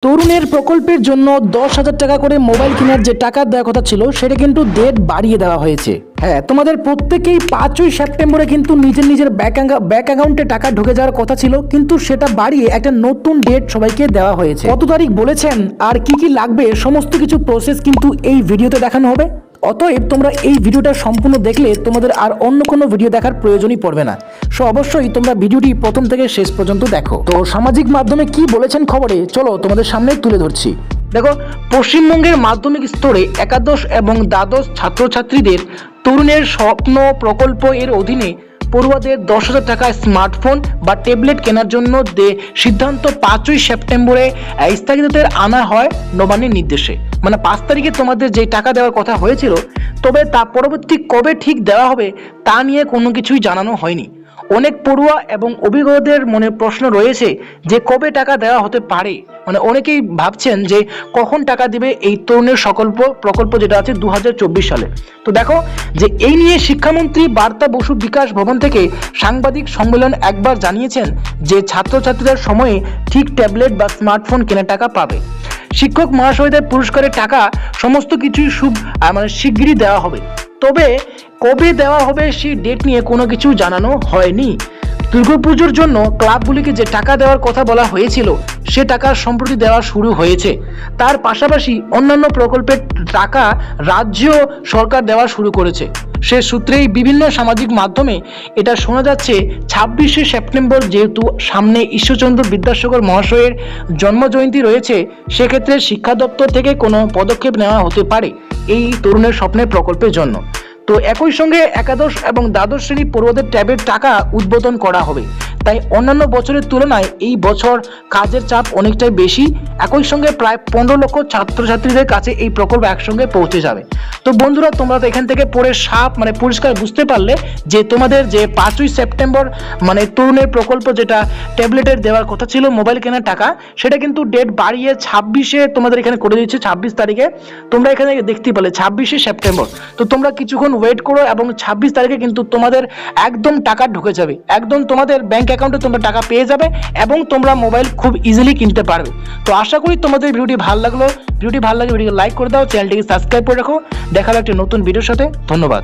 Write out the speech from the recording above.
তরুণের প্রকল্পের জন্য 10,000 টাকা করে মোবাইল কেনার যে টাকা দেওয়ার কথা ছিল সেটা কিন্তু ডেট বাড়িয়ে দেওয়া হয়েছে। হ্যাঁ, তোমাদের প্রত্যেকেই 5ই সেপ্টেম্বরে কিন্তু নিজের ব্যাংক অ্যাকাউন্টে টাকা ঢুকে যাওয়ার কথা ছিল, কিন্তু সেটা বাড়িয়ে একটা নতুন ডেট সবাইকে দেওয়া হয়েছে। কত তারিখ বলেছেন আর কি কি লাগবে সমস্ত কিছু প্রসেস কিন্তু এই ভিডিওতে দেখানো হবে। অতএব তোমরা এই ভিডিওটা সম্পূর্ণ দেখলে তোমাদের আর অন্য কোনো ভিডিও দেখার প্রয়োজনই পড়বে না। সো অবশ্যই তোমরা ভিডিওটি প্রথম থেকে শেষ পর্যন্ত দেখো। তো সামাজিক মাধ্যমে কি বলেছেন খবরে চলো তোমাদের সামনে তুলে ধরছি। দেখো, পশ্চিমবঙ্গের মাধ্যমিক স্তরে একাদশ এবং দ্বাদশ ছাত্রছাত্রীদের তরুণের স্বপ্ন প্রকল্প এর অধীনে পড়ুয়াদের 10,000 টাকা স্মার্টফোন বা ট্যাবলেট কেনার জন্য সিদ্ধান্ত 5ই সেপ্টেম্বরে স্থগিতের আনা হয় নবান্নের নির্দেশে। মানে 5 তারিখে তোমাদের যে টাকা দেওয়ার কথা হয়েছিল, তবে তা পরবর্তী কবে ঠিক দেওয়া হবে তা নিয়ে কোনো কিছুই জানানো হয়নি। অনেক পড়ুয়া এবং অভিভাবকদের মনে প্রশ্ন রয়েছে যে কবে টাকা দেওয়া হতে পারে। মানে অনেকেই ভাবছেন যে কখন টাকা দিবে এই তরুণের প্রকল্প যেটা আছে 2024 সালে। তো দেখো যে এই নিয়ে শিক্ষামন্ত্রী বার্তা বসু বিকাশ ভবন থেকে সাংবাদিক সম্মেলন একবার জানিয়েছেন যে ছাত্রছাত্রীদের সময়ে ঠিক ট্যাবলেট বা স্মার্টফোন কেনার টাকা পাবে। শিক্ষক মহাশয়দের পুরস্কারের টাকা সমস্ত কিছুই শিগগিরই দেওয়া হবে, তবে কবে দেওয়া হবে সেই ডেট নিয়ে কোনো কিছু জানানো হয়নি। দুর্গাপুজোর জন্য ক্লাবগুলিকে যে টাকা দেওয়ার কথা বলা হয়েছিল সে টাকা সম্প্রতি দেওয়া শুরু হয়েছে। তার পাশাপাশি অন্যান্য প্রকল্পের টাকা রাজ্য সরকার দেওয়া শুরু করেছে। সে সূত্রেই বিভিন্ন সামাজিক মাধ্যমে এটা শোনা যাচ্ছে 26শে সেপ্টেম্বর যেহেতু সামনে ঈশ্বরচন্দ্র বিদ্যাসাগর মহাশয়ের জন্মজয়ন্তী রয়েছে, সেক্ষেত্রে শিক্ষা দপ্তর থেকে কোনো পদক্ষেপ নেওয়া হতে পারে এই তরুণের স্বপ্নের প্রকল্পের জন্য। তো একই সঙ্গে একাদশ এবং দ্বাদশ শ্রেণী পড়ুয়াদের ট্যাবের টাকা উদ্বোধন করা হবে। তাই অন্যান্য বছরের তুলনায় এই বছর কাজের চাপ অনেকটাই বেশি। একই সঙ্গে প্রায় 15 লক্ষ ছাত্রছাত্রীদের কাছে এই প্রকল্প একসঙ্গে পৌঁছে যাবে। তো বন্ধুরা, তোমরা তো এখান থেকে পড়ে পরিষ্কার বুঝতে পারলে যে তোমাদের যে 5ই সেপ্টেম্বর তরুণের প্রকল্প যেটা ট্যাবলেটের দেওয়ার কথা ছিল মোবাইল কেনার টাকা, সেটা কিন্তু ডেট বাড়িয়ে 26-এ তোমাদের এখানে করে দিচ্ছে। 26 তারিখে তোমরা এখানে দেখতে পেলে 26শে সেপ্টেম্বর। তো তোমরা কিছুক্ষণ ওয়েট করো এবং 26 তারিখে কিন্তু তোমাদের একদম টাকা ঢুকে যাবে, একদম তোমাদের ব্যাংক অ্যাকাউন্টে তোমরা টাকা পেয়ে যাবে এবং তোমরা মোবাইল খুব ইজিলি কিনতে পারবে। তো আশা করি তোমাদের ভিডিওটি ভালো লাগলে ভিডিওটি লাইক করে দাও, চ্যানেলটিকে সাবস্ক্রাইব করে রাখো। দেখা হবে একটা নতুন ভিডিওর সাথে। ধন্যবাদ।